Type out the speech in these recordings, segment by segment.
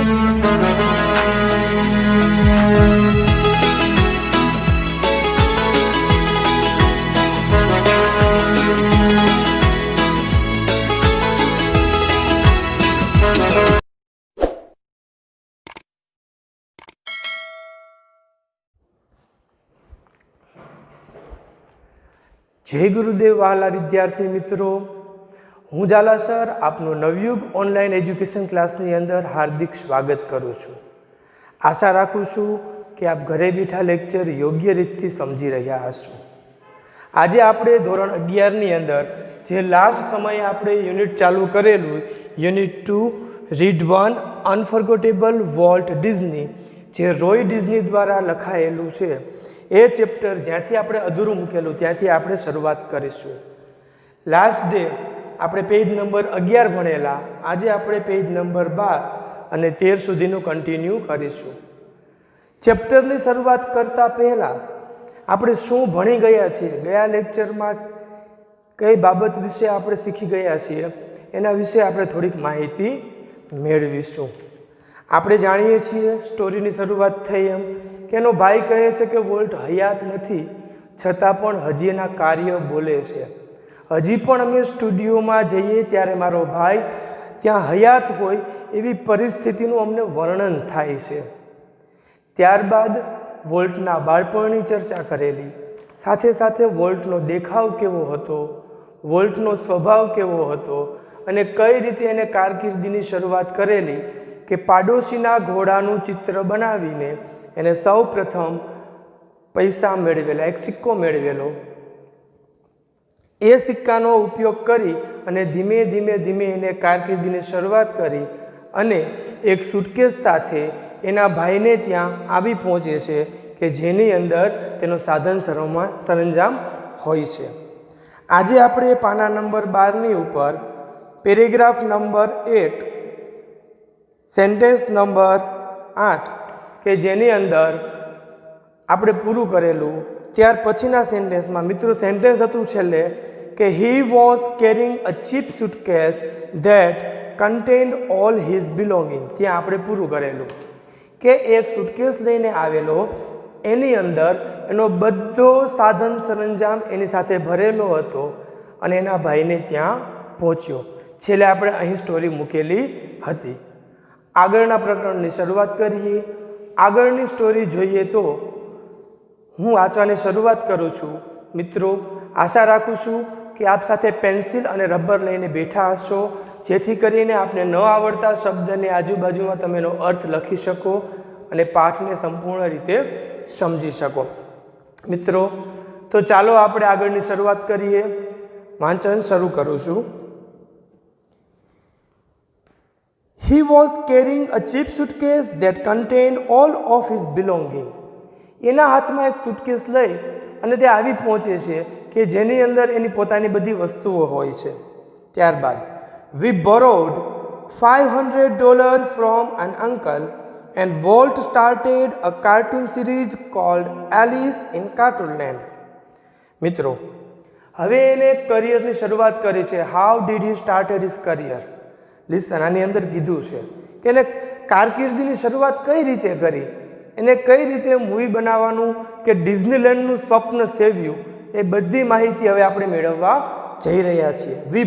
જય ગુરુદેવ વહાલા વિદ્યાર્થી મિત્રો, હું ઝાલા સર આપનું નવયુગ ઓનલાઈન એજ્યુકેશન ક્લાસની અંદર હાર્દિક સ્વાગત કરું છું. આશા રાખું છું કે આપ ઘરે બેઠા લેક્ચર યોગ્ય રીતથી સમજી રહ્યા હશો. આજે આપણે ધોરણ 11ની અંદર જે લાસ્ટ સમયે આપણે યુનિટ ચાલુ કરેલું યુનિટ 2 રીડ 1 અનફર્ગોટેબલ વોલ્ટ ડિઝની, જે રોય ડિઝની દ્વારા લખાયેલું છે, એ ચેપ્ટર જ્યાંથી આપણે અધૂરું મૂકેલું ત્યાંથી આપણે શરૂઆત કરીશું. લાસ્ટ ડે આપણે પેજ નંબર 11 ભણેલા. આજે આપણે પેજ નંબર 12 અને 13 સુધીનું કન્ટિન્યુ કરીશું. ચેપ્ટરની શરૂઆત કરતાં પહેલાં આપણે શું ભણી ગયા છીએ, ગયા લેક્ચરમાં કઈ બાબત વિશે આપણે શીખી ગયા છીએ, એના વિશે આપણે થોડીક માહિતી મેળવીશું. આપણે જાણીએ છીએ સ્ટોરીની શરૂઆત થઈ એમ કે એનો ભાઈ કહે છે કે વોલ્ટ હયાત નથી, છતાં પણ હજી એના કાર્ય બોલે છે. હજી પણ અમે સ્ટુડિયોમાં જઈએ ત્યારે મારો ભાઈ ત્યાં હયાત હોય એવી પરિસ્થિતિનું અમને વર્ણન થાય છે. ત્યારબાદ વોલ્ટના બાળપણની ચર્ચા કરેલી, સાથે સાથે વોલ્ટનો દેખાવ કેવો હતો, વોલ્ટનો સ્વભાવ કેવો હતો અને કઈ રીતે એને કારકિર્દીની શરૂઆત કરેલી કે પાડોશીના ઘોડાનું ચિત્ર બનાવીને એને સૌ પ્રથમ પૈસા મેળવેલા, એક સિક્કો મેળવેલો. એ સિક્કાનો ઉપયોગ કરી અને ધીમે ધીમે એને કારકિર્દીની શરૂઆત કરી અને એક સુટકેસ સાથે એના ભાઈને ત્યાં આવી પહોંચે છે કે જેની અંદર તેનો સાધન સરંજામ હોય છે. આજે આપણે પાના નંબર 12ની ઉપર પેરેગ્રાફ નંબર 1 સેન્ટેન્સ નંબર 8 કે જેની અંદર આપણે પૂરું કરેલું, ત્યાર પછીના સેન્ટેન્સમાં મિત્રો સેન્ટેન્સ હતું છેલ્લે કે he was carrying a cheap suitcase that contained all his belonging. ત્યાં આપણે પૂરું કરેલું કે એક સુટકેસ લઈને આવેલો, એની અંદર એનો બધો સાધન સરંજામ એની સાથે ભરેલો હતો અને એના ભાઈને ત્યાં પહોંચ્યો. છેલ્લે આપણે અહીં સ્ટોરી મૂકેલી હતી. આગળના પ્રકરણની શરૂઆત કરીએ. આગળની સ્ટોરી જોઈએ તો હું વાંચવાની શરૂઆત કરું છું. મિત્રો, આશા રાખું છું કે આપ સાથે પેન્સિલ અને રબર લઈને બેઠા હશો, જેથી કરીને આપને ન આવડતા શબ્દને આજુબાજુમાં તમે એનો અર્થ લખી શકો અને પાઠને સંપૂર્ણ રીતે સમજી શકો. મિત્રો, તો ચાલો આપણે આગળની શરૂઆત કરીએ. વાંચન શરૂ કરું છું. He was carrying a cheap suitcase that contained all of his belongings. એના હાથમાં એક સુટકેસ લઈ અને તે આવી પહોંચે છે કે જેની અંદર એની પોતાની બધી વસ્તુઓ હોય છે. ત્યારબાદ we borrowed $500 from an uncle and Walt started a cartoon series called Alice in Cartoonland. મિત્રો, હવે એને કરિયરની શરૂઆત કરી છે. How did he started his career? Listen, આની અંદર કીધું છે કે એને કારકિર્દીની શરૂઆત કઈ રીતે કરી, એને કઈ રીતે મૂવી બનાવવાનું કે ડિઝનીલેન્ડનું સ્વપ્ન સેવ્યું, એ બધી માહિતી હવે આપણે મેળવવા જઈ રહ્યા છીએ. વી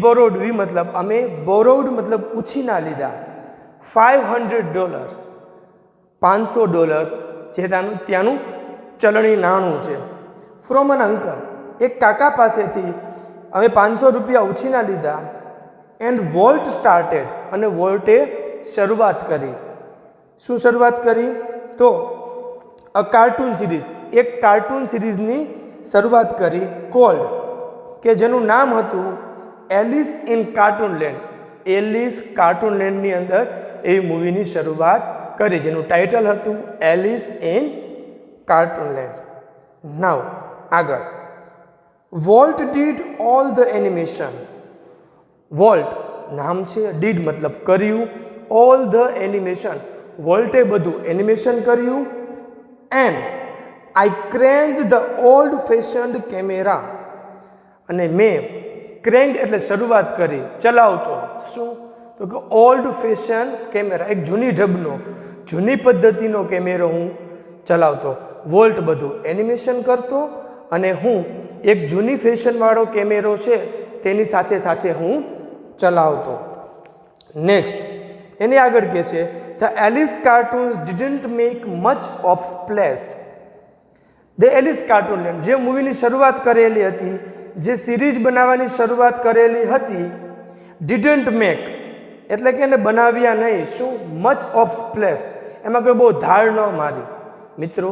બોરોડ વી મતલબ અમે, બોરોડ મતલબ ઉછીના લીધા. $500 $500 જે ત્યાંનું ચલણી નાણું છે. ફ્રોમ એન અંકલ, એક કાકા પાસેથી અમે $500 ઉછીના લીધા. એન્ડ વોલ્ટ સ્ટાર્ટેડ, અને વોલ્ટે શરૂઆત કરી. શું શરૂઆત કરી? તો અ કાર્ટૂન સિરીઝ, એક કાર્ટૂન સિરીઝની શરૂઆત કરી કોલ્ડ, કે જેનું નામ હતું એલિસ ઇન કાર્ટૂનલેન્ડ. એલિસ કાર્ટૂનલેન્ડની અંદર એવી મૂવીની શરૂઆત કરી જેનું ટાઇટલ હતું એલિસ ઇન કાર્ટૂનલેન્ડ. નાવ આગળ, volt did all the animation. Volt નામ છે, ડીડ મતલબ કર્યું, ઓલ ધ એનિમેશન વોલ્ટે બધું એનિમેશન કર્યું. And I cranked the old fashioned camera, અને મેં ક્રેન્ડ એટલે શરૂઆત કરી, ચલાવતો. શું? તો કે ઓલ્ડ ફેશન કેમેરા, એક જૂની ઢબનો, જૂની પદ્ધતિનો કેમેરો હું ચલાવતો. વોલ્ટ બધું એનિમેશન કરતો અને હું એક જૂની ફેશનવાળો કેમેરો છે તેની સાથે સાથે હું ચલાવતો. નેક્સ્ટ એની આગળ કહે છે the Alice cartoons didn't make much of splash. The Alice cartoon land, જે મૂવીની શરૂઆત કરેલી હતી, જે સિરીઝ બનાવવાની શરૂઆત કરેલી હતી, ડિડન્ટ મેક એટલે કે એને બનાવ્યા નહીં. શું? મચ ઓફ સ્પ્લેશ, એમાં કોઈ બહુ ધાર ન મારી. મિત્રો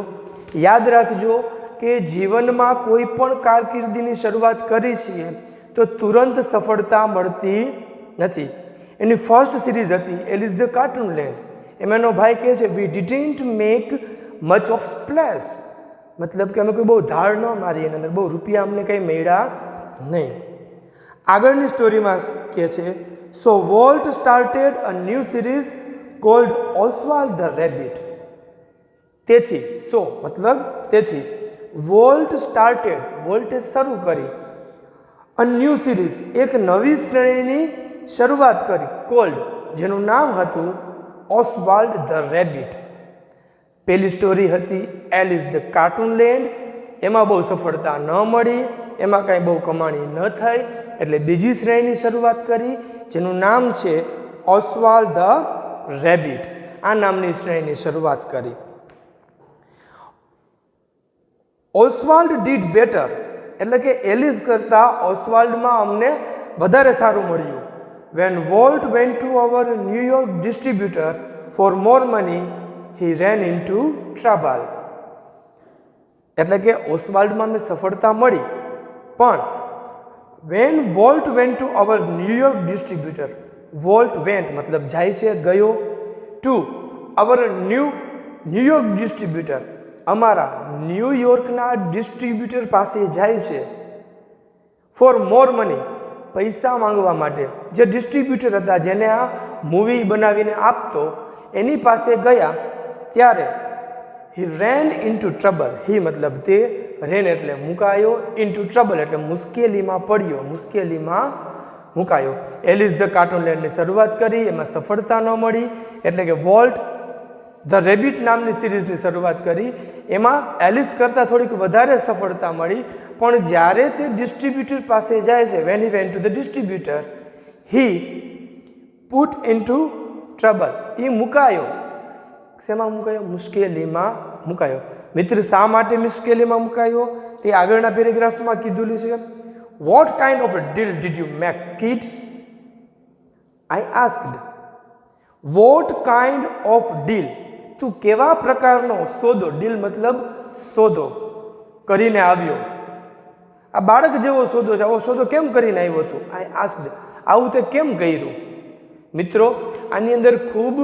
યાદ રાખજો કે જીવનમાં કોઈ પણ કારકિર્દીની શરૂઆત કરી છીએ તો તુરંત સફળતા મળતી નથી. એની ફર્સ્ટ સિરીઝ હતી એલિસ ધ કાર્ટૂન લેન્ડ, એમાં એનો ભાઈ કહે છે we didn't make much of splash, મતલબ કે અમે કોઈ બહુ ધાર ન મારી, એની અંદર બહુ રૂપિયા અમને કંઈ મળ્યા નહીં. આગળની સ્ટોરીમાં કહે છે so Walt started a new series called Oswald the rabbit. તેથી સો મતલબ તેથી, વોલ્ટ સ્ટાર્ટેડ, વોલ્ટે શરૂ કરી, અ ન્યૂ સિરીઝ એક નવી શ્રેણીની શરૂઆત કરી, કોલ્ડ જેનું નામ હતું ઓસ્વાલ્ડ ધ રેબિટ. પહેલી સ્ટોરી હતી એલિસ ધ કાર્ટૂન લેન્ડ, એમાં બહુ સફળતા ન મળી, એમાં કાંઈ બહુ કમાણી ન થઈ, એટલે બીજી શ્રેણીની શરૂઆત કરી જેનું નામ છે ઓસ્વાલ્ડ ધ રેબિટ. આ નામની શ્રેણીની શરૂઆત કરી. ઓસ્વાલ્ડ ડીડ બેટર એટલે કે એલિસ કરતાં ઓસ્વાલ્ડમાં અમને વધારે સારું મળ્યું. When Walt went to our New York distributor for more money he ran into trouble. એટલે કે ઓસ્વાલ્ડમાં અમને સફળતા મળી, પણ when Walt went to our New York distributor, Walt went મતલબ જાય છે, ગયો, ટુ અવર ન્યુયોર્ક ડિસ્ટ્રીબ્યુટર અમારા ન્યુયોર્કના ડિસ્ટ્રીબ્યુટર પાસે જાય છે, ફોર મોર મની પૈસા માંગવા માટે. જે ડિસ્ટ્રીબ્યુટર હતા જેને આ મૂવી બનાવીને આપતો એની પાસે ગયા ત્યારે હી રેન ઇન્ટુ ટ્રબલ, હી મતલબ તે, રેન એટલે મુકાયો, ઇન્ટુ ટ્રબલ એટલે મુશ્કેલીમાં પડ્યો, મુશ્કેલીમાં મુકાયો. એલિસ ધ કાર્ટૂન લેન્ડની શરૂઆત કરી, એમાં સફળતા ન મળી, એટલે કે વોલ્ટ ધ રેબિટ નામની સિરીઝની શરૂઆત કરી, એમાં એલિસ કરતાં થોડીક વધારે સફળતા મળી, પણ જ્યારે તે ડિસ્ટ્રીબ્યુટર પાસે જાય છે, when he went to the distributor he put into trouble, એ મુકાયો. શેમાં મુકાયો? મુશ્કેલીમાં મુકાયો. મિત્ર શા માટે મુશ્કેલીમાં મુકાયો તે આગળના પેરેગ્રાફમાં કીધું છે. What kind of deal did you make kid? I asked. What kind of deal, તું કેવા પ્રકારનો સોદો, ડીલ મતલબ સોદો, કરીને આવ્યો? આ બાળક જેવો સોદો છે, આવો સોદો કેમ કરીને આવ્યો તું? આઈ આસ્ક્ડ, આવું તે કેમ કર્યું? મિત્રો આની અંદર ખૂબ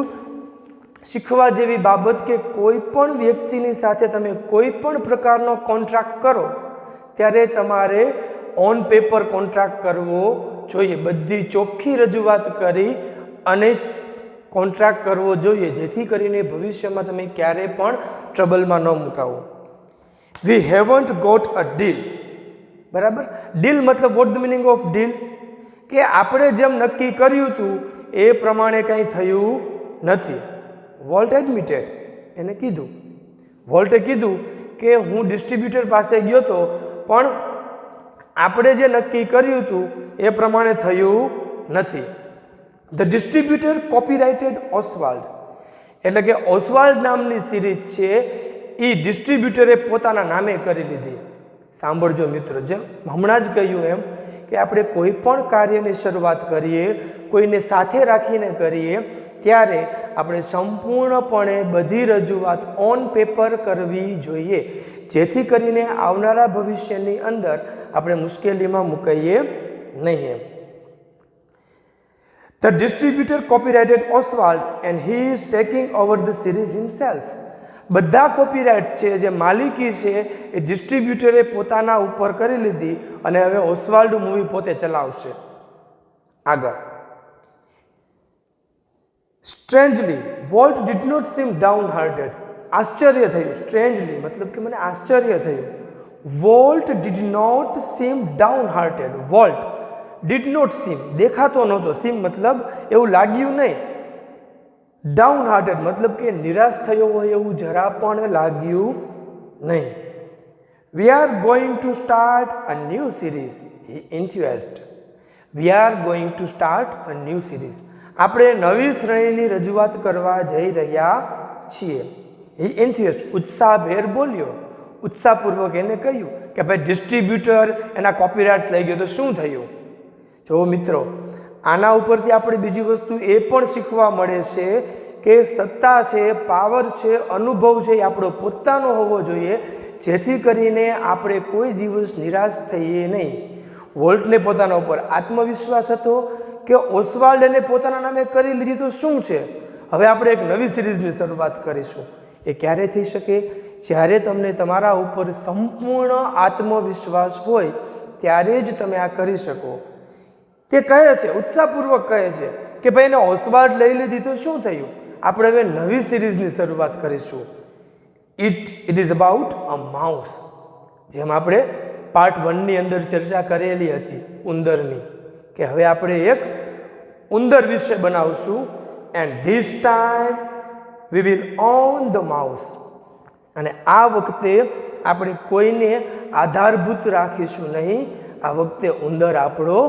શીખવા જેવી બાબત કે કોઈ પણ વ્યક્તિની સાથે તમે કોઈ પણ પ્રકારનો કોન્ટ્રાક્ટ કરો ત્યારે તમારે ઓન પેપર કોન્ટ્રાક્ટ કરવો જોઈએ. બધી ચોખ્ખી રજૂઆત કરી અને કોન્ટ્રાક્ટ કરવો જોઈએ, જેથી કરીને ભવિષ્યમાં તમે ક્યારેય પણ ટ્રબલમાં ન મુકાવો. વી હેવન્ટ ગોટ અ ડીલ. બરાબર, ડીલ મતલબ vote the meaning of deal? કે આપણે જેમ નક્કી કર્યું હતું એ પ્રમાણે કંઈ થયું નથી. વોલ્ટ એડમિટેડ, એને કીધું, વોલ્ટે કીધું કે હું ડિસ્ટ્રીબ્યુટર પાસે ગયો હતો પણ આપણે જે નક્કી કર્યું હતું એ પ્રમાણે થયું નથી. ધ ડિસ્ટ્રીબ્યુટર કોપીરાઇટેડ ઓસ્વાલ્ડ, એટલે કે ઓસ્વાલ્ડ નામની સિરીઝ છે એ ડિસ્ટ્રીબ્યુટરે પોતાના નામે કરી લીધી. સાંભળજો મિત્રો, જેમ હમણાં જ કહ્યું એમ કે આપણે કોઈ પણ કાર્યની શરૂઆત કરીએ, કોઈને સાથે રાખીને કરીએ ત્યારે આપણે સંપૂર્ણપણે બધી રજૂઆત ઓન પેપર કરવી જોઈએ, જેથી કરીને આવનારા ભવિષ્યની અંદર આપણે મુશ્કેલીમાં મુકાઈએ નહીં. The distributor copyrighted Oswald and he is taking over the series himself. બધા કોપીરાઇટ્સ છે, જે માલિકી છે એ ડિસ્ટ્રીબ્યુટરે પોતાના ઉપર કરી લીધી અને હવે ઓસ્વાલ્ડ મૂવી પોતે ચલાવશે. આગળ, strangely Walt did not seem downhearted. આશ્ચર્ય થયું, સ્ટ્રેન્જલી મતલબ કે મને આશ્ચર્ય થયું. Walt did not seem downhearted, Walt did not seem, દેખાતો નહોતો. સીમ મતલબ એવું લાગ્યું નહીં. ડાઉન હાર્ટેડ મતલબ કે નિરાશ થયો હોય એવું જરા પણ લાગ્યું નહીં. We are going to start a new series, he enthused. We are going to start a new series, આપણે નવી શ્રેણીની રજૂઆત કરવા જઈ રહ્યા છીએ. હી એન્થ્યુઝડ, ઉત્સાહભેર બોલ્યો, ઉત્સાહપૂર્વક એને કહ્યું કે ભાઈ ડિસ્ટ્રીબ્યુટર એના કોપીરાઇટ્સ લઈ ગયો તો શું થયું. જો મિત્રો, આના ઉપરથી આપણે બીજી વસ્તુ એ પણ શીખવા મળે છે કે સત્તા છે, પાવર છે, અનુભવ છે એ આપણો પોતાનો હોવો જોઈએ, જેથી કરીને આપણે કોઈ દિવસ નિરાશ થઈએ નહીં. વોલ્ટને પોતાના ઉપર આત્મવિશ્વાસ હતો કે ઓસ્વાલ્ડને પોતાના નામે કરી લીધી તો શું છે. હવે આપણે એક નવી સિરીઝની શરૂઆત કરીશું. એ ક્યારે થઈ શકે? જ્યારે તમને તમારા ઉપર સંપૂર્ણ આત્મવિશ્વાસ હોય ત્યારે જ તમે આ કરી શકો. તે કહે છે, ઉત્સાહપૂર્વક કહે છે કે ભાઈ એને ઓસ્વાલ્ડ લઈ લીધી તો શું થયું. આપણે હવે નવી સિરીઝની શરૂઆત કરીશું. It is about a mouse. જેમ આપણે પાર્ટ 1ની અંદર ચર્ચા કરેલી હતી ઉંદરની, કે હવે આપણે એક ઉંદર વિશે બનાવશું. And this time we will on the mouse. અને આ વખતે આપણે કોઈને આધારભૂત રાખીશું નહીં. આ વખતે ઉંદર આપણો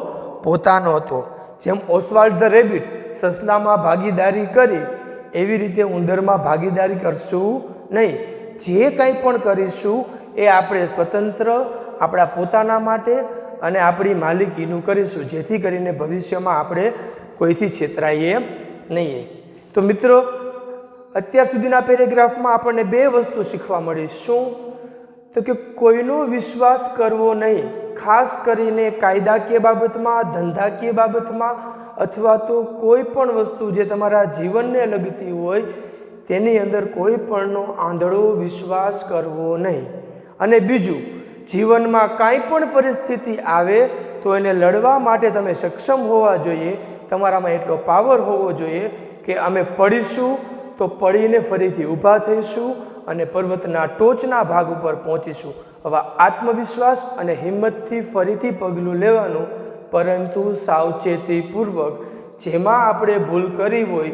પોતાનો હતો. જેમ ઓસ્વાલ્ડ ધ રેબિટ સસલામાં ભાગીદારી કરી એવી રીતે ઉંદરમાં ભાગીદારી કરશું નહીં. જે કંઈ પણ કરીશું એ આપણે સ્વતંત્ર, આપણા પોતાના માટે અને આપણી માલિકીનું કરીશું, જેથી કરીને ભવિષ્યમાં આપણે કોઈથી છેતરાઈએ નહીં. તો મિત્રો, અત્યાર સુધીના પેરેગ્રાફમાં આપણને બે વસ્તુ શીખવા મળી. શું? તો કે કોઈનો વિશ્વાસ કરવો નહીં, ખાસ કરીને કાયદાકીય બાબતમાં, ધંધાકીય બાબતમાં, અથવા તો કોઈ પણ વસ્તુ જે તમારા જીવનને લગતી હોય તેની અંદર કોઈ પણનો આંધળો વિશ્વાસ કરવો નહીં. અને બીજું, જીવનમાં કાંઈ પણ પરિસ્થિતિ આવે તો એને લડવા માટે તમે સક્ષમ હોવા જોઈએ. તમારામાં એટલો પાવર હોવો જોઈએ કે અમે પડીશું તો પડીને ફરીથી ઊભા થઈશું અને પર્વતના ટોચના ભાગ ઉપર પહોંચીશું. હવે આત્મવિશ્વાસ અને હિંમતથી ફરીથી પગલું લેવાનું, પરંતુ સાવચેતીપૂર્વક. જેમાં આપણે ભૂલ કરી હોય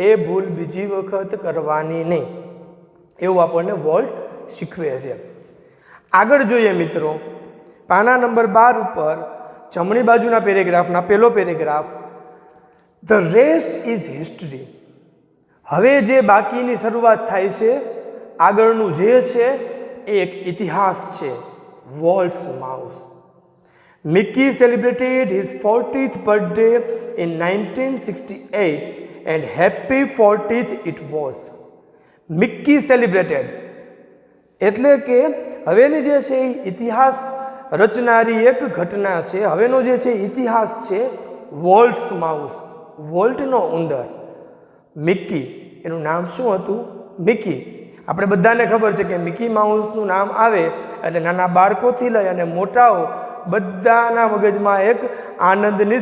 એ ભૂલ બીજી વખત કરવાની નહીં. એવું આપણને વોલ્ટ શીખવે છે. આગળ જોઈએ મિત્રો, પાના નંબર 12 ઉપર જમણી બાજુના પેરેગ્રાફના પહેલો paragraph, the rest is history. હવે જે બાકીની શરૂઆત થાય છે, આગળનું જે છે એ એક ઇતિહાસ છે. Walt's mouse. Mickey celebrated his 40th birthday in 1968 and happy 40th it was. Mickey celebrated એટલે કે હવેની જે છે એ ઇતિહાસ રચનારી એક ઘટના છે. હવેનો જે છે ઇતિહાસ છે વોલ્ટ્સ માઉસ, વોલ્ટનો ઉંદર. મિકી, એનું નામ શું હતું? મિકી. આપણે બધાને ખબર છે કે મિકી માઉસનું નામ આવે એટલે નાના બાળકોથી લઈ અને મોટાઓ બધાના મગજમાં એક આનંદની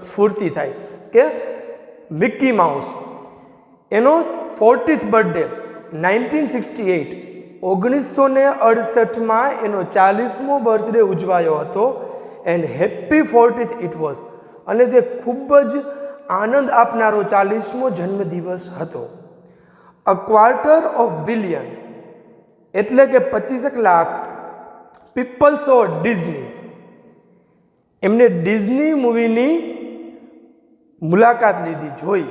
સ્ફૂર્તિ થાય કે મિકી માઉસ. એનો 40th બર્થડે 1968, 1968માં એનો 40મો બર્થડે ઉજવાયો હતો. And happy 40th it was. અને તે ખૂબ જ આનંદ આપનારો 40મો જન્મદિવસ હતો. અ ક્વાર્ટર ઓફ બિલિયન એટલે કે 25 લાખ પીપલ સો ડિઝની. એમને ડિઝની મૂવીની મુલાકાત લીધી, જોઈ.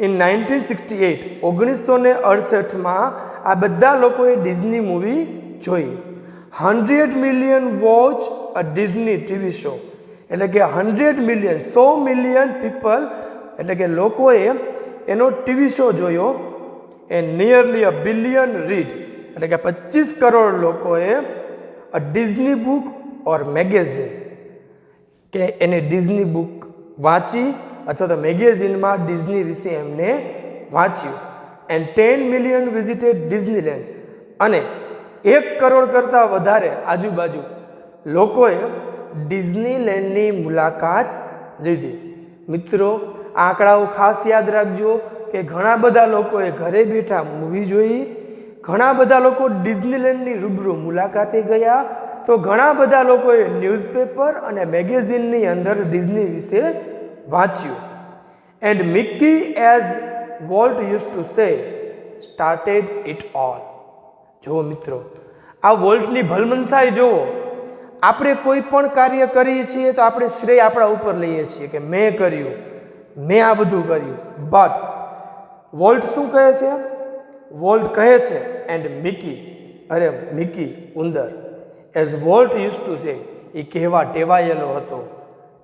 ઇન 1968, 1968માં આ બધા લોકોએ ડિઝની મૂવી જોઈ. 100 million watch a Disney TV show. એટલે કે 100 મિલિયન, 100 મિલિયન પીપલ એટલે કે લોકોએ એનો ટીવી શો જોયો. And nearly a billion read એટલે કે 25 કરોડ લોકોએ અ ડિઝની બુક ઓર મેગેઝિન કે એને ડિઝની બુક વાંચી અથવા તો મેગેઝિનમાં ડિઝની વિશે એમને વાંચ્યું. And 10 million visited Disneyland. અને 1 કરોડ કરતાં વધારે આજુબાજુ લોકોએ ડિઝનીલેન્ડની મુલાકાત લીધી. મિત્રો, આ આંકડાઓ ખાસ યાદ રાખજો કે ઘણા બધા લોકોએ ઘરે બેઠા મૂવી જોઈ, ઘણા બધા લોકો ડિઝનીલેન્ડની રૂબરૂ મુલાકાતે ગયા, તો ઘણા બધા લોકોએ ન્યૂઝપેપર અને મેગેઝિનની અંદર ડિઝની વિશે વાંચ્યું. And Mickey as Walt used to સે સ્ટાર્ટેડ ઇટ ઓલ. જુઓ મિત્રો, આ વોલ્ટની ભલમનસાઈ જુઓ. આપણે કોઈ પણ કાર્ય કરીએ છીએ તો આપણે શ્રેય આપણા ઉપર લઈએ છીએ કે મેં કર્યું, મેં આ બધું કર્યું. બટ વોલ્ટ શું કહે છે? વોલ્ટ કહે છે એન્ડ મિકી ઉંદર as Walt used to say, એ કહેવા ટેવાયેલો હતો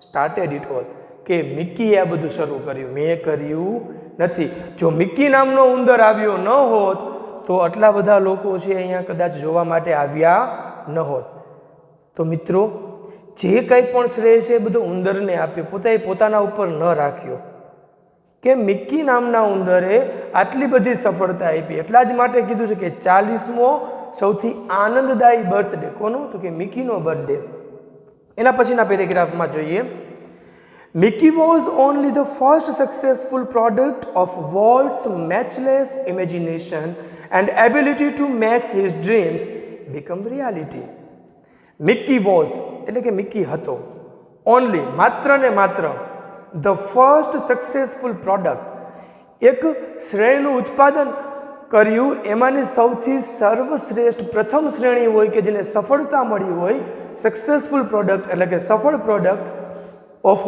સ્ટાર્ટેડ ઇટ ઓલ, કે મિકીએ આ બધું શરૂ કર્યું, મેં કર્યું નથી. જો મિકી નામનો ઉંદર આવ્યો ન હોત તો આટલા બધા લોકો છે અહીંયા કદાચ જોવા માટે આવ્યા ન હોત. તો મિત્રો, જે કંઈ પણ શ્રેય છે એ બધું ઉંદરને આપ્યો, પોતાના ઉપર ન રાખ્યો. કે મિકી નામના ઉંદરે આટલી બધી સફળતા આપી. એટલા જ માટે કીધું છે કે 40મો સૌથી આનંદદાયી બર્થડે કોનો? તો કે મિકીનો બર્થડે. એના પછીના પેરેગ્રાફમાં જોઈએ, Mickey was only the first successful product of Walt's matchless imagination and ability to make his dreams become reality. Mickey was એટલે કે મિકી હતો, ઓનલી માત્ર ને માત્ર, ધ ફર્સ્ટ સક્સેસફુલ પ્રોડક્ટ, એક શ્રેણીનું ઉત્પાદન કર્યું, એમાંની સૌથી સર્વશ્રેષ્ઠ પ્રથમ શ્રેણી હોય કે જેને સફળતા મળી હોય, સક્સેસફુલ પ્રોડક્ટ એટલે કે સફળ પ્રોડક્ટ ઓફ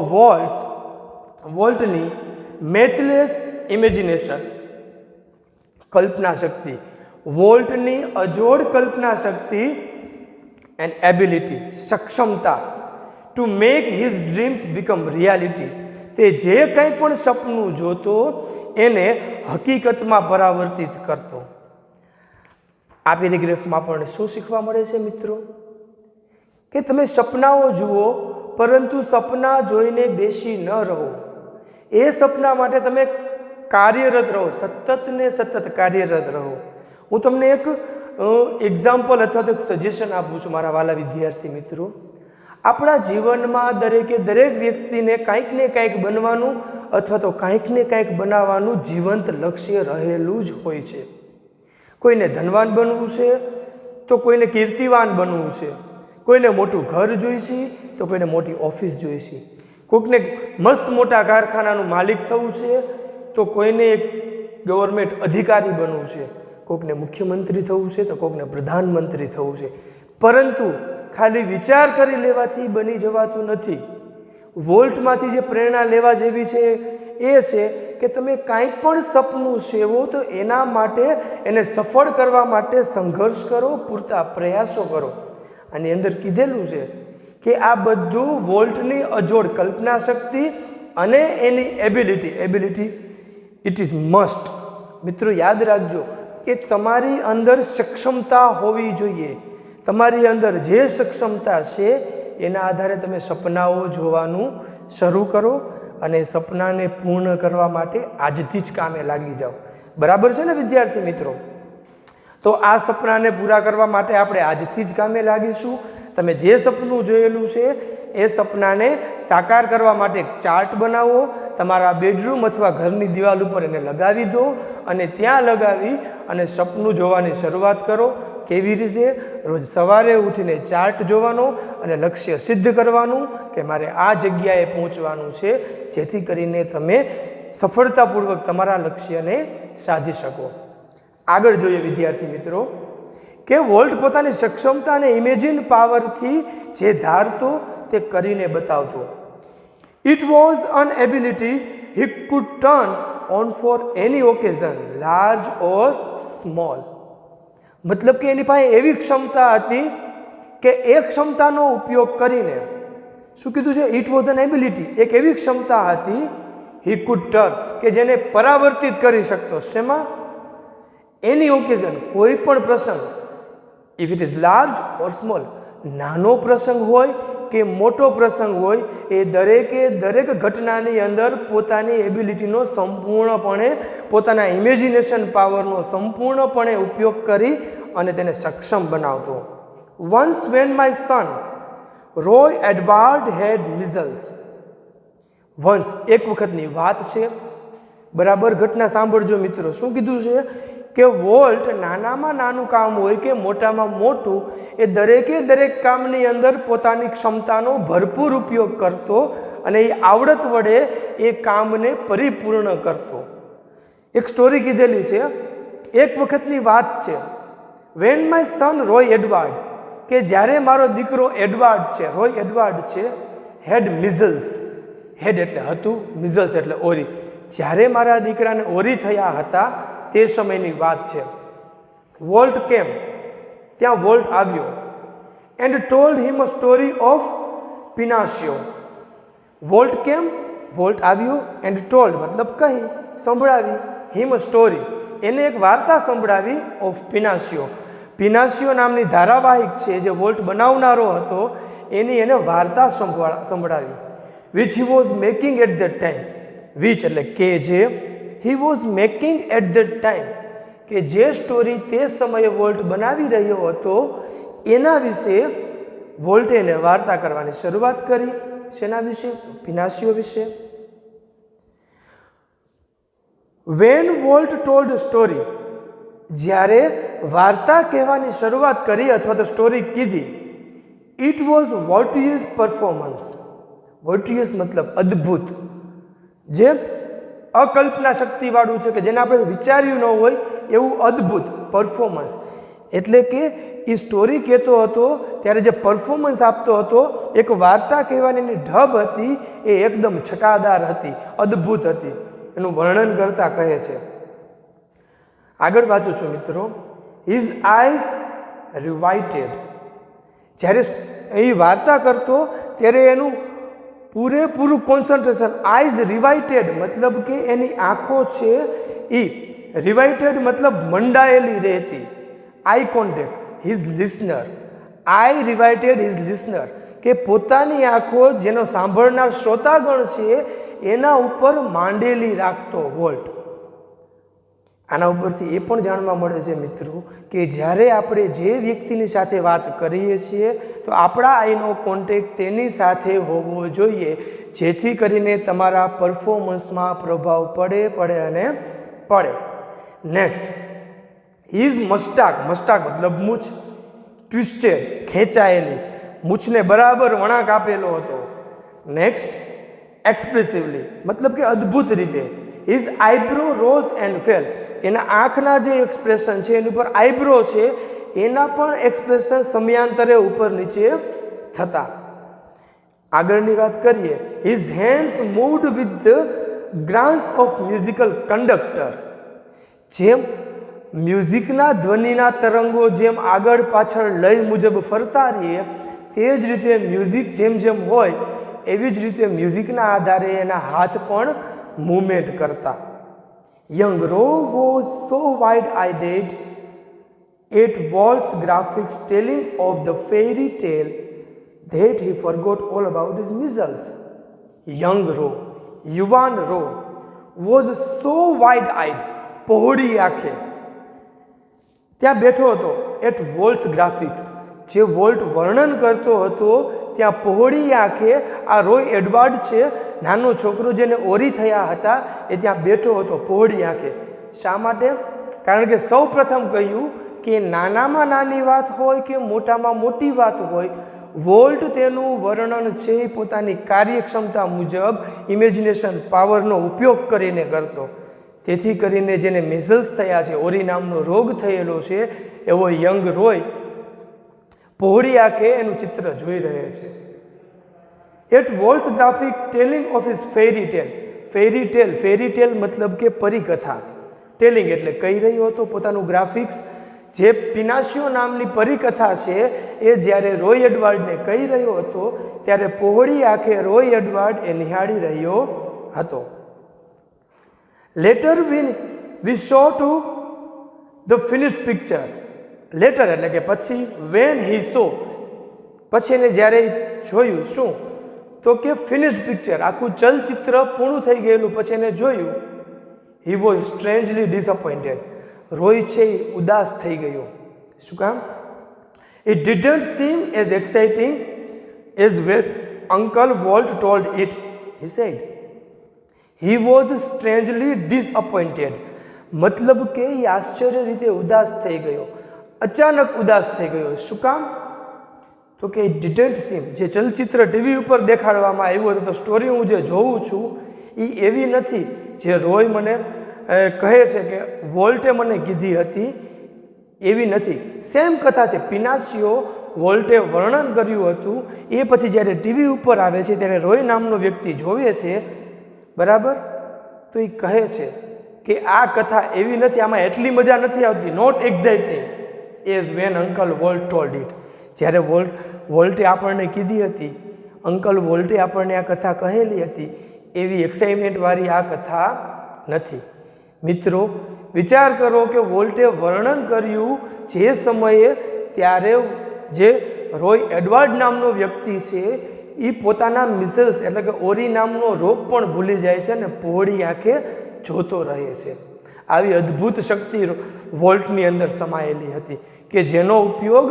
વોલ્ટની મેચલેસ ઇમેજિનેશન, કલ્પના શક્તિ, વોલ્ટની અજોડ કલ્પના શક્તિ એન્ડ એબિલિટી, સક્ષમતા, two make his dreams become reality, તે જે કંઈ પણ સપનું જોતો એને હકીકતમાં પરાવર્તિત કરતો. આ પેરેગ્રાફમાં પણ શું શીખવા મળે છે મિત્રો? કે તમે સપનાઓ જુઓ પરંતુ સપના જોઈને બેસી ન રહો. એ સપના માટે તમે કાર્યરત રહો, સતત ને સતત કાર્યરત રહો. હું તમને એક એક્ઝામ્પલ અથવા તો એક સજેશન આપું છું મારા વાલા વિદ્યાર્થી મિત્રો. આપણા જીવનમાં દરેક વ્યક્તિને કાંઈક ને કાંઈક બનવાનું અથવા તો કાંઈક ને કાંઈક બનાવવાનું જીવંત લક્ષ્ય રહેલું જ હોય છે. કોઈને ધનવાન બનવું છે તો કોઈને કીર્તિવાન બનવું છે, કોઈને મોટું ઘર જોઈશે તો કોઈને મોટી ઓફિસ જોઈશે, કોઈકને મસ્ત મોટા કારખાનાનું માલિક થવું છે તો કોઈને એક ગવર્મેન્ટ અધિકારી બનવું છે, કોઈકને મુખ્યમંત્રી થવું છે તો કોઈકને પ્રધાનમંત્રી થવું છે. પરંતુ ખાલી વિચાર કરી લેવાથી બની જવાતું નથી. વોલ્ટમાંથી જે પ્રેરણા લેવા જેવી છે એ છે કે તમે કાંઈ પણ સપનું સેવો તો એના માટે એને સફળ કરવા માટે સંઘર્ષ કરો, પૂરતા પ્રયાસો કરો. આની અંદર કીધેલું છે કે આ બધું વોલ્ટની અજોડ કલ્પના શક્તિ અને એની એબિલિટી ઇટ ઇઝ મસ્ટ. મિત્રો યાદ રાખજો કે તમારી અંદર સક્ષમતા હોવી જોઈએ. તમારી અંદર જે સક્ષમતા છે એના આધારે તમે સપનાઓ જોવાનું શરૂ કરો અને સપનાને પૂર્ણ કરવા માટે આજથી જ કામે લાગી જાઓ. બરાબર છે ને વિદ્યાર્થી મિત્રો? તો આ સપનાને પૂરા કરવા માટે આપણે આજથી જ કામે લાગીશું. તમે જે સપનું જોયેલું છે એ સપનાને સાકાર કરવા માટે એક ચાર્ટ બનાવો, તમારા બેડરૂમ અથવા ઘરની દિવાલ ઉપર એને લગાવી દો અને ત્યાં લગાવી અને સપનું જોવાની શરૂઆત કરો. કેવી રીતે? રોજ સવારે ઉઠીને ચાર્ટ જોવાનો અને લક્ષ્ય સિદ્ધ કરવાનું કે મારે આ જગ્યાએ પહોંચવાનું છે, જેથી કરીને તમે સફળતાપૂર્વક તમારા લક્ષ્યને સાધી શકો. આગળ જોઈએ વિદ્યાર્થી મિત્રો કે વોલ્ટ પોતાની સક્ષમતા અને ઇમેજિન પાવરથી જે ધારતો તે કરીને બતાવતો. It was an ability he could turn on for any occasion, large or small. મતલબ કે એની પાસે એવી ક્ષમતા હતી કે એ ક્ષમતાનો ઉપયોગ કરીને, શું કીધું છે? ઇટ વોઝ એન એબિલિટી, એક એવી ક્ષમતા હતી હી કુડ ટર્ન કે જેને પરાવર્તિત કરી શકતો. શેમાં? એની ઓકેઝન, કોઈ પણ પ્રસંગ. If it is large or small, નાનો પ્રસંગ હોય કે મોટો પ્રસંગ હોય, એ દરેક ઘટનાની અંદર પોતાની એબિલિટીનો સંપૂર્ણપણે, પોતાના ઇમેજિનેશન પાવરનો સંપૂર્ણપણે ઉપયોગ કરી અને તેને સક્ષમ બનાવતો. Once when my son Roy Edward had measles. Once એક વખતની વાત છે, બરાબર? ઘટના સાંભળજો મિત્રો. શું કીધું છે કે વોલ્ટ નાનામાં નાનું કામ હોય કે મોટામાં મોટું એ દરેક કામની અંદર પોતાની ક્ષમતાનો ભરપૂર ઉપયોગ કરતો અને એ આવડત વડે એ કામને પરિપૂર્ણ કરતો. એક સ્ટોરી કીધેલી છે. એક વખતની વાત છે. When my son Roy Edward, કે જ્યારે મારો દીકરો એડવર્ડ છે, રોય એડવર્ડ છે, હેડ મિઝલ્સ, હેડ એટલે હતું, મિઝલ્સ એટલે ઓરી, જ્યારે મારા દીકરાને ઓરી થયા હતા તે સમયની વાત છે. વોલ્ટ કેમ, ત્યાં વોલ્ટ આવ્યો, and told him a story of Pinocchio. Walt came, Walt આવ્યો, એન્ડ ટોલ્ડ મતલબ કહી, સંભળાવી, હિમ અ સ્ટોરી એને એક વાર્તા સંભળાવી, ઓફ પિનાશિયો, પિનાશિયો નામની ધારાવાહિક છે જે વોલ્ટ બનાવનારો હતો એની એને વાર્તા સંભળાવી. Which he was making at that time, which એટલે કે જે, he was making at that time કે જે સ્ટોરી તે સમયે વોલ્ટ બનાવી રહ્યો હતો એના વિશે વોલ્ટે એને વાર્તા કરવાની શરૂઆત કરી. શેના વિશે? પિનાશિયો વિશે. વેન વોલ્ટ ટોલ્ડ સ્ટોરી, જ્યારે વાર્તા કહેવાની શરૂઆત કરી અથવા તો સ્ટોરી કીધી, ઇટ વોઝ વર્ટિયસ પરફોર્મન્સ. વર્ટિયસ મતલબ અદ્ભુત, જે અકલ્પના શક્તિવાળું છે, કે જેને આપણે વિચાર્યું ન હોય એવું અદ્ભુત પરફોર્મન્સ. એટલે કે એ સ્ટોરી કહેતો હતો ત્યારે જે પરફોર્મન્સ આપતો હતો, એક વાર્તા કહેવાની એની ઢબ હતી એ એકદમ છટાદાર હતી, અદ્ભુત હતી, એનું વર્ણન કરતા કહે છે. આગળ વાંચું છું મિત્રો. હિઝ આઈઝ રિવાઇટેડ, જ્યારે એ વાર્તા કરતો ત્યારે એનું પૂરેપૂરું કોન્સન્ટ્રેશન, આઈઝ રિવાઇટેડ મતલબ કે એની આંખો છે એ રિવાઇટેડ મતલબ મંડાયેલી રહેતી. આઈ કોન્ટેક્ટ, હિઝ લિસનર, આઈ રિવાઇટેડ હિઝ લિસનર, કે પોતાની આંખો જેનો સાંભળનાર શ્રોતાગણ છે એના ઉપર માંડેલી રાખતો વોલ્ટ. આના ઉપરથી એ પણ જાણવા મળે છે મિત્રો કે જ્યારે આપણે જે વ્યક્તિની સાથે વાત કરીએ છીએ તો આપણા આઈનો કોન્ટેક્ટ તેની સાથે હોવો જોઈએ, જેથી કરીને તમારા પરફોર્મન્સમાં પ્રભાવ પડે અને પડે. નેક્સ્ટ, ઇઝ મસ્ટાક, મસ્ટાક મતલબ મૂછ, ટ્વિસ્ટેડ ખેંચાયેલી, મૂછને બરાબર વળાંક આપેલો હતો. નેક્સ્ટ, એક્સપ્રેસિવલી મતલબ કે અદ્ભુત રીતે. Is eyebrow rose and fail, એના આંખના જે એક્સપ્રેશન છે એની ઉપર આઈબ્રો છે એના પણ એક્સપ્રેશન સમયાંતરે ઉપર નીચે થતા. આગળની વાત કરીએ. His hands moved with the grace of musical conductor, જેમ મ્યુઝિકના ધ્વનિના તરંગો જેમ આગળ પાછળ લય મુજબ ફરતા રહીએ તે જ રીતે મ્યુઝિક જેમ જેમ હોય એવી જ રીતે મ્યુઝિકના આધારે એના હાથ પણ મૂવમેન્ટ કરતા. Young Roy was so wide eyed at Walt's graphics telling of the fairy tale that he forgot all about his measles. Young Roy, યુવાન રો, was so wide-eyed, પહોળી આંખે ત્યાં બેઠો હતો. એટ વોલ્ટ્સ ગ્રાફિક્સ, જે Walt વર્ણન કરતો હતો ત્યાં પહોળી આંખે આ રોય એડવર્ડ છે, નાનો છોકરો જેને ઓરી થયા હતા એ ત્યાં બેઠો હતો પહોળી આંખે. શા માટે? કારણ કે સૌ પ્રથમ કહ્યું કે નાનામાં નાની વાત હોય કે મોટામાં મોટી વાત હોય, વોલ્ટ તેનું વર્ણન છે એ પોતાની કાર્યક્ષમતા મુજબ ઇમેજિનેશન પાવરનો ઉપયોગ કરીને કરતો. તેથી કરીને જેને મેઝલ્સ થયા છે, ઓરી નામનો રોગ થયેલો છે, એવો યંગ રોય પહોળી આંખે એનું ચિત્ર જોઈ રહે છે. At Walt's graphic telling of his fairy tale, fairy tale મતલબ કે પરિકથા, ટેલિંગ એટલે કહી રહ્યો હતો પોતાનું ગ્રાફિક્સ, જે પિનાશિયો નામની પરિકથા છે એ જ્યારે રોય એડવર્ડને કહી રહ્યો હતો ત્યારે પહોળી આંખે રોય એડવર્ડ એ નિહાળી રહ્યો હતો. Later we show to the finished picture, later એટલે કે પછી, વેન હી સો પછી એને જ્યારે જોયું, શું તો કે ફિનિશ્ડ પિક્ચર, આખું ચલચિત્ર પૂર્ણ થઈ ગયેલું પછી એને જોયું, he was strangely disappointed, Roy છે એ ઉદાસ થઈ ગયો. શું કામ? It didn't seem as exciting as when uncle Walt told it, he said. He was strangely disappointed મતલબ કે એ આશ્ચર્ય રીતે ઉદાસ થઈ ગયો, અચાનક ઉદાસ થઈ ગયો. શું કામ? તો કે ડિડન્ટ સીમ, જે ચલચિત્ર ટીવી ઉપર દેખાડવામાં આવ્યું હતું, તો સ્ટોરી હું જે જોઉં છું એ એવી નથી જે રોય મને કહે છે કે વોલ્ટે મને કીધી હતી, એવી નથી. સેમ કથા છે. પિનાસિયો વોલ્ટે વર્ણન કર્યું હતું, એ પછી જ્યારે ટીવી ઉપર આવે છે ત્યારે રોય નામનો વ્યક્તિ જોવે છે, બરાબર, તો એ કહે છે કે આ કથા એવી નથી, આમાં એટલી મજા નથી આવતી, not exciting as when uncle Walt told it. જ્યારે વોલ્ટે આપણને કીધી હતી, અંકલ વોલ્ટે આપણને આ કથા કહેલી હતી, એવી એક્સાઇટમેન્ટવાળી આ કથા નથી. મિત્રો, વિચાર કરો કે વોલ્ટે વર્ણન કર્યું જે સમયે, ત્યારે જે રોય એડવર્ડ નામનો વ્યક્તિ છે એ પોતાના મિસલ્સ એટલે કે ઓરી નામનો રોગ પણ ભૂલી જાય છે અને પહોળી આંખે જોતો રહે છે. આવી અદ્ભુત શક્તિ વોલ્ટની અંદર સમાયેલી હતી કે જેનો ઉપયોગ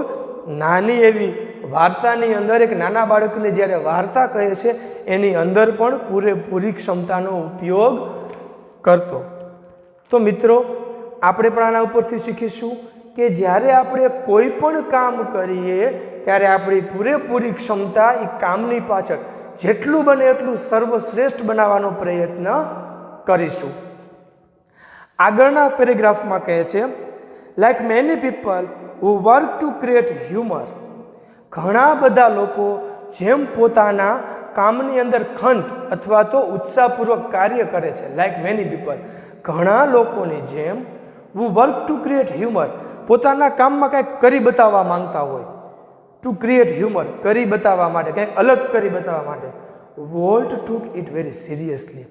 નાની એવી વાર્તાની અંદર, એક નાના બાળકને જ્યારે વાર્તા કહે છે એની અંદર પણ પૂરેપૂરી ક્ષમતાનો ઉપયોગ કરતો. તો મિત્રો, આપણે પણ આના ઉપરથી શીખીશું કે જ્યારે આપણે કોઈ પણ કામ કરીએ ત્યારે આપણી પૂરેપૂરી ક્ષમતા એ કામની પાછળ જેટલું બને એટલું સર્વશ્રેષ્ઠ બનાવવાનો પ્રયત્ન કરીશું. આગળના પેરેગ્રાફમાં કહે છે, like many people who work to create humour, ઘણા બધા લોકો જેમ પોતાના કામની અંદર ખંત અથવા તો ઉત્સાહપૂર્વક કાર્ય કરે છે. લાઈક મેની પીપલ, ઘણા લોકોની જેમ, હુ વર્ક ટુ ક્રિએટ હ્યુમર, પોતાના કામમાં કંઈક કરી બતાવવા માંગતા હોય. ટુ ક્રિએટ હ્યુમર, કરી બતાવવા માટે, કંઈક અલગ કરી બતાવવા માટે. Volt took it very seriously,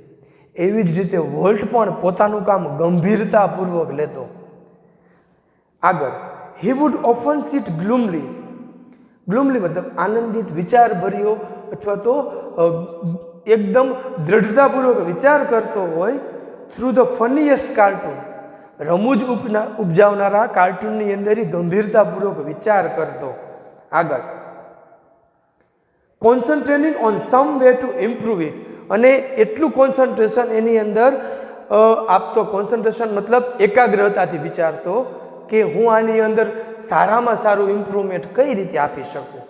એવી જ રીતે વોલ્ટ પણ પોતાનું કામ ગંભીરતાપૂર્વક લેતો. આગળ, હી વુડ ઓફન સિટ ગ્લુમલી, ગ્લુમલી મતલબ આનંદિત, વિચારભર્યો અથવા તો એકદમ દ્રઢતાપૂર્વક વિચાર કરતો હોય. થ્રુ ધ ફનીએસ્ટ કાર્ટૂન, રમૂજ ઉપજાવનારા કાર્ટૂનની અંદર ગંભીરતાપૂર્વક વિચાર કરતો. આગળ, concentrating on some way to improve it, અને એટલું કોન્સન્ટ્રેશન એની અંદર આપતો. કોન્સન્ટ્રેશન મતલબ એકાગ્રતાથી વિચારતો કે હું આની અંદર સારામાં સારું ઇમ્પ્રુવમેન્ટ કઈ રીતે આપી શકું.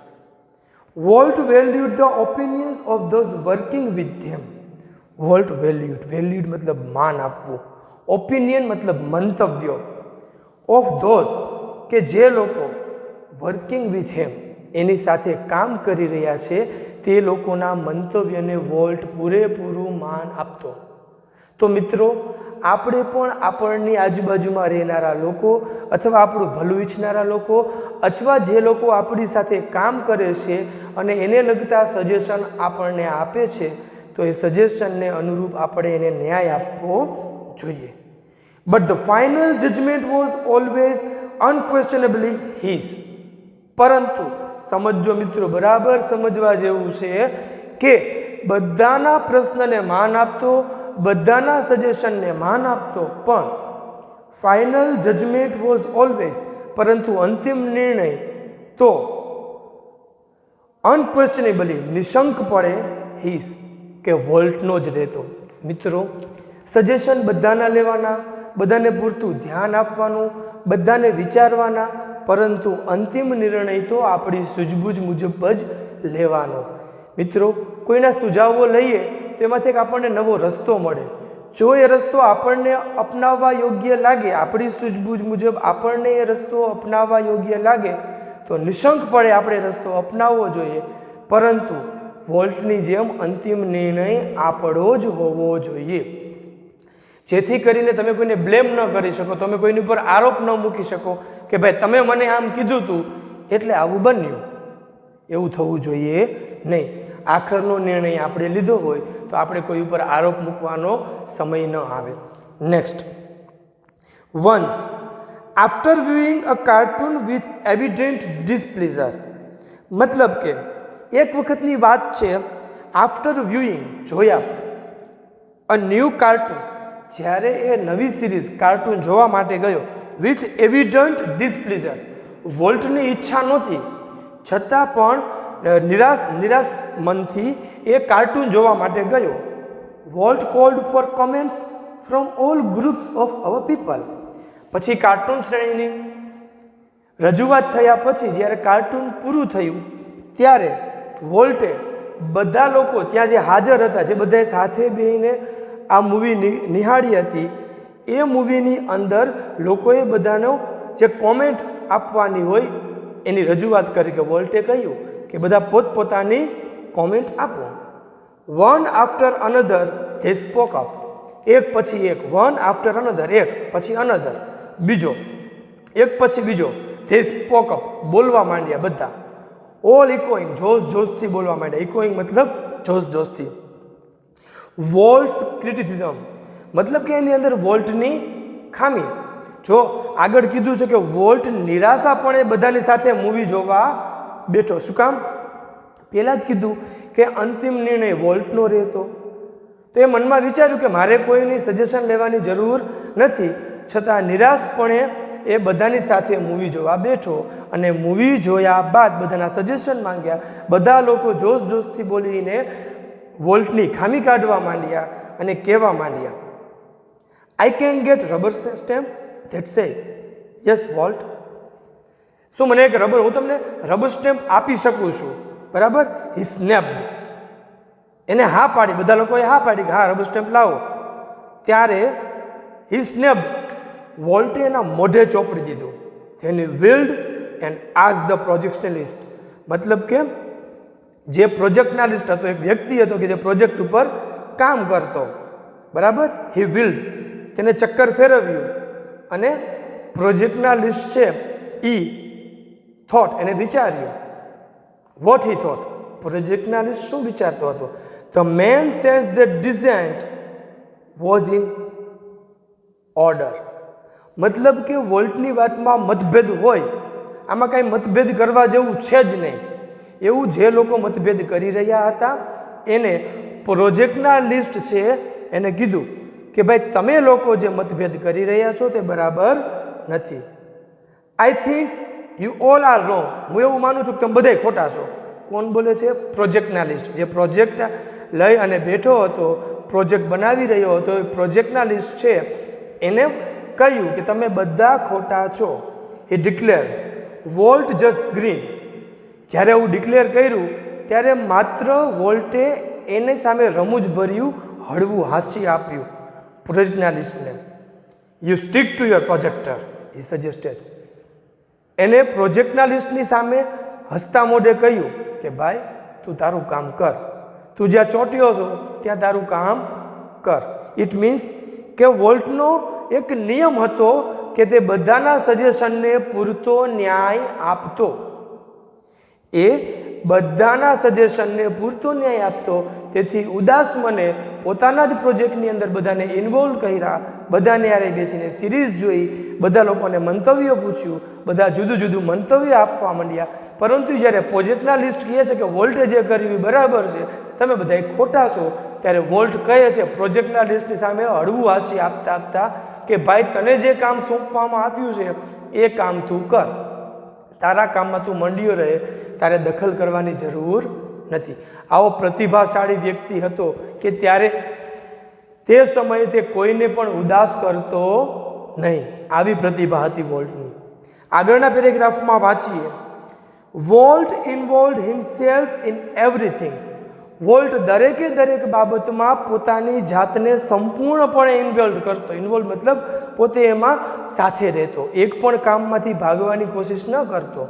Volt valued the opinions of those working with them. Volt valued મતલબ માન આપવું, ઓપિનિયન મતલબ મંતવ્યો, ઓફ ધોઝ કે જે લોકો વર્કિંગ વિથ હેમ એની સાથે કામ કરી રહ્યા છે તે લોકોના મંતવ્યને વોલ્ટ પૂરેપૂરું માન આપતો. તો મિત્રો, આપણે પણ આપણની આજુબાજુમાં રહેનારા લોકો અથવા આપણું ભલું ઈચ્છનારા લોકો અથવા જે લોકો આપણી સાથે કામ કરે છે અને એને લગતા સજેશન આપણને આપે છે, તો એ સજેશનને અનુરૂપ આપણે એને ન્યાય આપવો જોઈએ. But the final judgment was always unquestionably his. પરંતુ સમજો મિત્રો, બરાબર સમજવા જેવું છે કે બધાના પ્રશ્નને માન આપતો, બધાના સજેશનને માન આપતો, પણ ફાઇનલ જજમેન્ટ વોઝ ઓલવેઝ, પરંતુ અંતિમ નિર્ણય તો અનક્વેશ્ચનેબલી, નિશંકપણે હિઝ કે વોલ્ટનો જ રહેતો. મિત્રો, સજેશન બધાના લેવાના, બધાને પૂરતું ધ્યાન આપવાનું, બધાને વિચારવાના, પરંતુ અંતિમ નિર્ણય તો આપણી સૂઝબૂઝ મુજબ જ લેવાનો. મિત્રો, કોઈના સુઝાવો લઈએ તેમાંથી આપણને નવો રસ્તો મળે. જો એ રસ્તો આપણને અપનાવવા યોગ્ય લાગે, આપણી સૂઝબૂઝ મુજબ આપણને એ રસ્તો અપનાવવા યોગ્ય લાગે, તો નિશંકપણે આપણે રસ્તો અપનાવવો જોઈએ. પરંતુ વોલ્ટની જેમ અંતિમ નિર્ણય આપણો જ હોવો જોઈએ, જેથી કરીને તમે કોઈને બ્લેમ ન કરી શકો, તમે કોઈની ઉપર આરોપ ન મૂકી શકો કે ભાઈ તમે મને આમ કીધું હતું એટલે આવું બન્યું. એવું થવું જોઈએ નહીં. આખરનો નિર્ણય આપણે લીધો હોય તો આપણે કોઈ ઉપર આરોપ મૂકવાનો સમય ન આવે. Next, once after viewing a cartoon with evident displeasure, મતલબ કે એક વખતની વાત છે, આફ્ટર વ્યુઇંગ, જોયા, અ ન્યૂ કાર્ટૂન, જ્યારે એ નવી સિરીઝ કાર્ટૂન જોવા માટે ગયો, વિથ એવિડન્ટ ડિસપ્લીઝર, વોલ્ટની ઈચ્છા નહોતી છતાં પણ નિરાશ મનથી એ કાર્ટૂન જોવા માટે ગયો. Walt called for comments, from all groups of our people. પછી કાર્ટૂન શ્રેણીની રજૂઆત થયા પછી જ્યારે કાર્ટૂન પૂરું થયું ત્યારે વોલ્ટે બધા લોકો ત્યાં જે હાજર હતા, જે બધાએ સાથે બેસીને આ મૂવી નિહાળી હતી, એ મૂવીની અંદર લોકોએ બધાનો જે કોમેન્ટ આપવાની હોય એની રજૂઆત કરી. કે વોલ્ટે કહ્યું કે બધા પોતપોતાની કોમેન્ટ આપો. One after another they spoke up. એક પછી એક, વન આફ્ટર અનધર, એક પછી અનધર, બીજો, એક પછી બીજો, ધે સ્પોક અપ, બોલવા માંડ્યા બધા. ઓલ ઇકોઈંગ, જોશ જોશથી બોલવા માંડ્યા. ઇકોઈંગ મતલબ જોશ જોશથી. વોલ્ટ્સ ક્રિટિસિઝમ મતલબ કે એની અંદર વોલ્ટની ખામી. જો આગળ કીધું છે કે વોલ્ટ નિરાશાપણે બધાની સાથે મૂવી જોવા બેઠો. શું કામ? પહેલાં જ કીધું કે અંતિમ નિર્ણય વોલ્ટનો રહેતો. તો એ મનમાં વિચાર્યું કે મારે કોઈની સજેશન લેવાની જરૂર નથી, છતાં નિરાશપણે એ બધાની સાથે મૂવી જોવા બેઠો અને મૂવી જોયા બાદ બધાના સજેશન માંગ્યા. બધા લોકો જોશ જોશથી બોલીને વોલ્ટની ખામી કાઢવા માંડ્યા અને કહેવા માંડ્યા, I can get rubber stamp that say yes volt. શું મને એક રબર, હું તમને રબર સ્ટેમ્પ આપી શકું છું, બરાબર? હી સ્નેપ્ડ, એને હા પાડી, બધા લોકોએ હા પાડી કે હા રબર સ્ટેમ્પ લાવો. ત્યારે હી સ્નેપ્ડ, વોલ્ટે એના મોઢે ચોપડી દીધું. Then he wheeled and ask the projectionist. મતલબ કે જે પ્રોજેક્ટનાલિસ્ટ હતો, એક વ્યક્તિ હતો કે જે પ્રોજેક્ટ ઉપર કામ કરતો, બરાબર? હી વિલ્ડ, તેને ચક્કર ફેરવ્યું અને પ્રોજેક્ટનાલિસ્ટ છે ઈ થોટ, એને વિચાર્યું. વોટ હી થોટ, પ્રોજેક્ટનાલિસ્ટ શું વિચારતો હતો? The man says the dissent was in order. મતલબ કે વોલ્ટની વાતમાં મતભેદ હોય, આમાં કાંઈ મતભેદ કરવા જેવું છે જ નહીં. એવું જે લોકો મતભેદ કરી રહ્યા હતા એને પ્રોજેક્ટના લિસ્ટ છે એને કીધું કે ભાઈ તમે લોકો જે મતભેદ કરી રહ્યા છો તે બરાબર નથી. I think you all are wrong. હું એવું માનું છું કે તમે બધા ખોટા છો. કોણ બોલે છે? પ્રોજેક્ટના લિસ્ટ. જે પ્રોજેક્ટ લઈ અને બેઠો હતો, પ્રોજેક્ટ બનાવી રહ્યો હતો, એ પ્રોજેક્ટના લિસ્ટ છે એને કહ્યું કે તમે બધા ખોટા છો. એ ડિક્લેર્ડ. Volt just green. જ્યારે એવું ડિક્લેર કર્યું ત્યારે માત્ર વોલ્ટે એની સામે રમૂજભર્યું હળવું હાસ્ય આપ્યું પ્રોજેક્ટના લિસ્ટને. You stick to your projector, he suggested. એને પ્રોજેક્ટના લિસ્ટની સામે હસતા મોઢે કહ્યું કે ભાઈ તું તારું કામ કર, તું જ્યાં ચોંટ્યો છો ત્યાં તારું કામ કર. ઇટ મીન્સ કે વોલ્ટનો એક નિયમ હતો કે તે બધાના સજેશનને પૂરતો ન્યાય આપતો. એ બધાના સજેશનને પૂરતો ન્યાય આપતો. તેથી ઉદાસ મને પોતાના જ પ્રોજેક્ટની અંદર બધાને ઇન્વોલ્વ કર્યા, બધાને યારે બેસીને સિરીઝ જોઈ, બધા લોકોને મંતવ્યો પૂછ્યું, બધા જુદું જુદું મંતવ્ય આપવા માંડ્યા. પરંતુ જ્યારે પ્રોજેક્ટના લિસ્ટ કહે છે કે વોલ્ટે જે કર્યું એ બરાબર છે, તમે બધા ખોટા છો, ત્યારે વોલ્ટ કહે છે પ્રોજેક્ટના લિસ્ટની સામે હળવું હાસ્ય આપતા આપતા કે ભાઈ તને જે કામ સોંપવામાં આપ્યું છે એ કામ તું કર, તારા કામમાં તું મંડ્યો રહે, તારે દખલ કરવાની જરૂર નથી. આવો પ્રતિભાશાળી વ્યક્તિ હતો કે ત્યારે તે સમયે તે કોઈને પણ ઉદાસ કરતો નહીં. આવી પ્રતિભા હતી વોલ્ટની. આગળના પેરેગ્રાફમાં વાંચીએ. Volt involved himself in everything. Volt દરેકે દરેક બાબતમાં પોતાની જાતને સંપૂર્ણપણે ઇન્વોલ્વ કરતો. ઇન્વોલ્વ મતલબ પોતે એમાં સાથે રહેતો, એક પણ કામમાંથી ભાગવાની કોશિશ ન કરતો.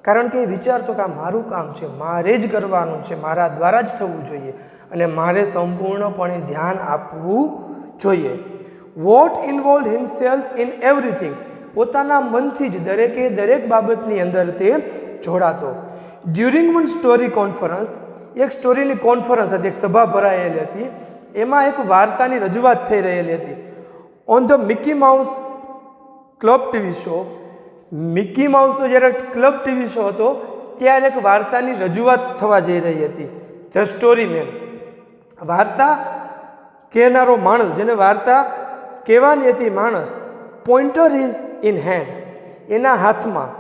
કારણ કે એ વિચારતો કે આ મારું કામ છે, મારે જ કરવાનું છે, મારા દ્વારા જ થવું જોઈએ અને મારે સંપૂર્ણપણે ધ્યાન આપવું જોઈએ. Walt involve himself in everything. પોતાના મનથી જ દરેકે દરેક બાબતની અંદર તે જોડાતો. ડ્યુરિંગ વન સ્ટોરી કોન્ફરન્સ, એક સ્ટોરીની કોન્ફરન્સ હતી, એક સભા ભરાયેલી હતી, એમાં એક વાર્તાની રજૂઆત થઈ રહેલી હતી. On the Mickey Mouse club TV show. Mickey માઉસનો જ્યારે ક્લબ ટીવી શો હતો ત્યારે એક વાર્તાની રજૂઆત થવા જઈ રહી હતી. The story man. વાર્તા કહેનારો માણસ, જેને વાર્તા કહેવાની હતી માણસ, પોઇન્ટર ઇઝ ઇન હેન્ડ, એના હાથમાં,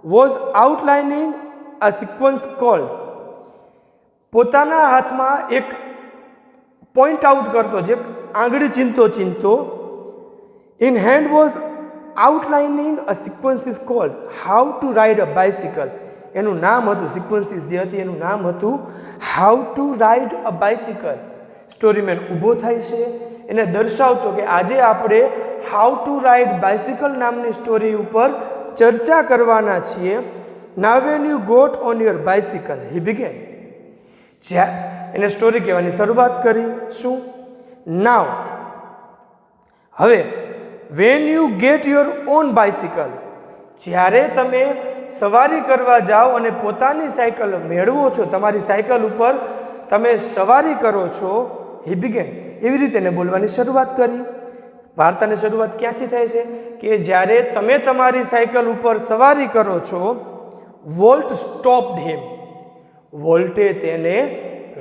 was outlining a sequence called, પોતાના હાથમાં એક પોઈન્ટ આઉટ કરતો, જે આંગળી ચીંધતો in hand was outlining a sequences called how to ride a bicycle. એનું નામ હતું, સિક્વન્સીસ જે હતી એનું નામ હતું how to ride a bicycle. Story man ઊભો થાય છે, એને દર્શાવતો કે આજે આપણે હાઉ ટુ રાઇડ બાઇસિકલ નામની સ્ટોરી ઉપર ચર્ચા કરવાના છીએ. Now when you got on your bicycle he began. એને સ્ટોરી કહેવાની શરૂઆત કરી. શું? નાવ, હવે when you get your own bicycle, જ્યારે તમે સવારી કરવા જાઓ અને પોતાની સાયકલ મેળવો છો, તમારી સાયકલ ઉપર તમે સવારી કરો છો, હી બિગેન, એવી રીતે એને બોલવાની શરૂઆત કરી. વાર્તાની શરૂઆત ક્યાંથી થાય છે? કે જ્યારે તમે તમારી સાયકલ ઉપર સવારી કરો છો, વોલ્ટ સ્ટોપ્ડ હિમ, વોલ્ટે તેને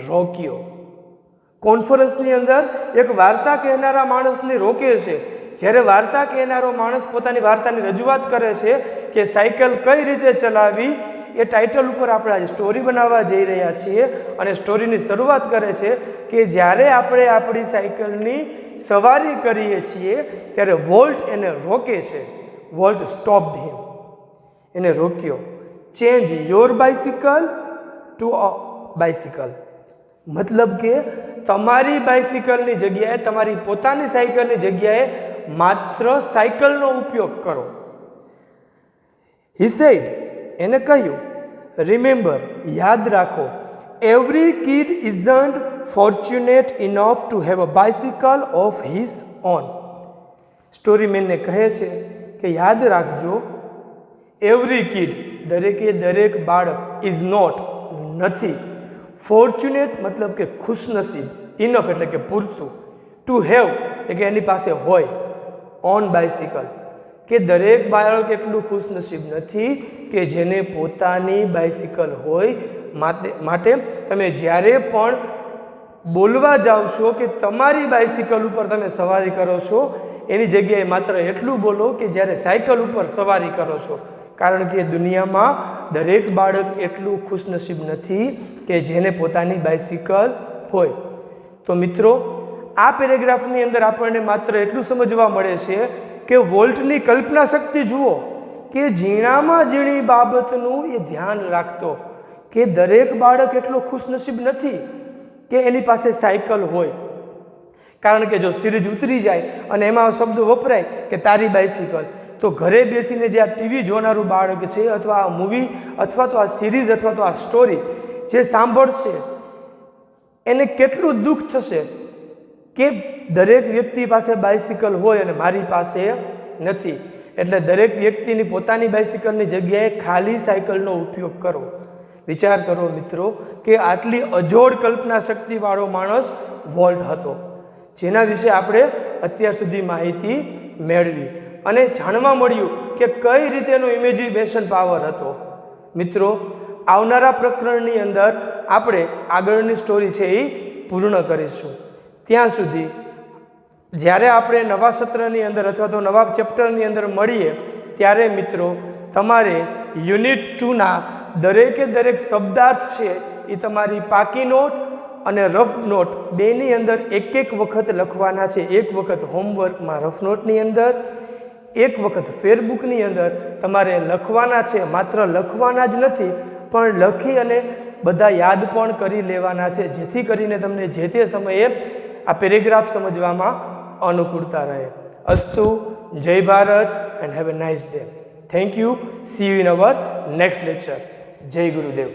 રોક્યો. કોન્ફરન્સની અંદર એક વાર્તા કહેનારા માણસને રોકે છે. જ્યારે વાર્તા કહેનારો માણસ પોતાની વાર્તાની રજૂઆત કરે છે કે સાયકલ કઈ રીતે ચલાવવી, એ ટાઇટલ ઉપર આપણે આજે સ્ટોરી બનાવવા જઈ રહ્યા છીએ. અને સ્ટોરીની શરૂઆત કરે છે કે જ્યારે આપણે આપણી સાયકલની સવારી કરીએ છીએ ત્યારે વોલ્ટ એને રોકે છે. વોલ્ટ સ્ટોપ્ડ હિમ, એને રોક્યો. Change your bicycle to a bicycle, મતલબ કે તમારી બાઇસિકલની જગ્યાએ, તમારી પોતાની સાયકલની જગ્યાએ માત્ર સાયકલનો ઉપયોગ કરો. હી સેડ, એને કહ્યું, રિમેમ્બર, યાદ રાખો, every kid isn't fortunate enough to have a bicycle of his own. સ્ટોરીમેનને કહે છે કે યાદ રાખજો, એવરી કિડ, દરેકે દરેક બાળક, ઇઝ નોટ, નથી, ફોર્ચ્યુનેટ મતલબ કે ખુશનસીબ, ઇનફ એટલે કે પૂરતું, ટુ હેવ એટલે કે એની પાસે હોય, ઓન બાઇસિકલ કે દરેક બાળક એટલું ખુશનસીબ નથી કે જેને પોતાની બાઇસિકલ હોય. માટે તમે જ્યારે પણ બોલવા જાઓ છો કે તમારી બાઇસિકલ ઉપર તમે સવારી કરો છો, એની જગ્યાએ માત્ર એટલું બોલો કે જ્યારે સાયકલ ઉપર સવારી કરો છો. કારણ કે દુનિયામાં દરેક બાળક એટલું ખુશનસીબ નથી કે જેને પોતાની બાઇસિકલ હોય. તો મિત્રો, આ પેરેગ્રાફની અંદર આપણને માત્ર એટલું સમજવા મળે છે કે વોલ્ટની કલ્પના શક્તિ જુઓ કે ઝીણામાં ઝીણી બાબતનું એ ધ્યાન રાખતો કે દરેક બાળક એટલો ખુશનસીબ નથી કે એની પાસે સાયકલ હોય. કારણ કે જો સિરીઝ ઉતરી જાય અને એમાં શબ્દો વપરાય કે તારી બાઇસિકલ, તો ઘરે બેસીને જે આ ટીવી જોનારું બાળક છે, અથવા આ મૂવી, અથવા તો આ સિરીઝ, અથવા તો આ સ્ટોરી જે સાંભળશે, એને કેટલું દુઃખ થશે કે દરેક વ્યક્તિ પાસે બાઇસિકલ હોય અને મારી પાસે નથી. એટલે દરેક વ્યક્તિની પોતાની બાઇસિકલની જગ્યાએ ખાલી સાયકલનો ઉપયોગ કરો. વિચાર કરો મિત્રો કે આટલી અજોડ કલ્પના શક્તિવાળો માણસ વોલ્ટ હતો, જેના વિશે આપણે અત્યાર સુધી માહિતી મેળવી અને જાણવા મળ્યું કે કઈ રીતે એનો ઇમેજિનેશન પાવર હતો. મિત્રો, આવનારા પ્રકરણની અંદર આપણે આગળની સ્ટોરી છે એ પૂર્ણ કરીશું. ત્યાં સુધી જ્યારે આપણે નવા સત્રની અંદર અથવા તો નવા ચેપ્ટરની અંદર મળીએ ત્યારે મિત્રો તમારે યુનિટ 2ના દરેકે દરેક શબ્દાર્થ છે એ તમારી પાકી નોટ અને રફ નોટ બેની અંદર એક એક વખત લખવાના છે. એક વખત હોમવર્કમાં રફ નોટની અંદર, એક વખત ફેરબુકની અંદર તમારે લખવાના છે. માત્ર લખવાના જ નથી પણ લખી અને બધા યાદ પણ કરી લેવાના છે, જેથી કરીને તમને જે તે સમયે આ પેરેગ્રાફ સમજવામાં અનુકૂળતા રહે. અસ્તુ, જય Bharat and have a nice day. Thank you. C you in our next lecture. જય ગુરુદેવ.